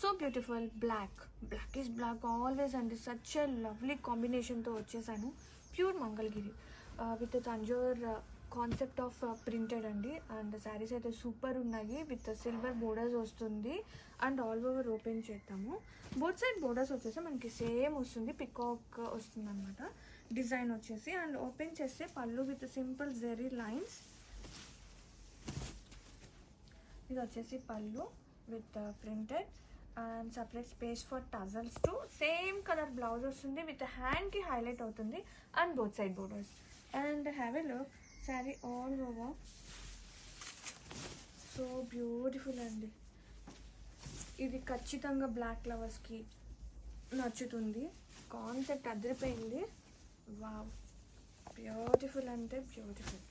So beautiful. Black is black always అండి. Such a lovely కాంబినేషన్తో వచ్చేసాను. Pure Mangalagiri with Tanjore concept of printed అండి. And saris అయితే సూపర్ ఉన్నాయి. విత్ సిల్వర్ బోర్డర్స్ వస్తుంది. అండ్ ఆల్ ఓవర్ ఓపెన్ చేద్దాము. బోత్ సైడ్ బోర్డర్స్ వచ్చేసి మనకి సేమ్ వస్తుంది. పికాక్ వస్తుంది అనమాట డిజైన్ వచ్చేసి. అండ్ ఓపెన్ చేస్తే పళ్ళు విత్ సింపుల్ జెరీ లైన్స్. ఇది వచ్చేసి పళ్ళు with printed and separate space for tassels to. Same colour blouse వస్తుంది విత్ హ్యాండ్కి హైలైట్ అవుతుంది. And both side borders. And have a look sari all over. So beautiful అండి. ఇది ఖచ్చితంగా బ్లాక్ లవర్స్కి నచ్చుతుంది. కాన్సెప్ట్ అదిరిపోయింది. వావ్, బ్యూటిఫుల్ అంటే బ్యూటిఫుల్.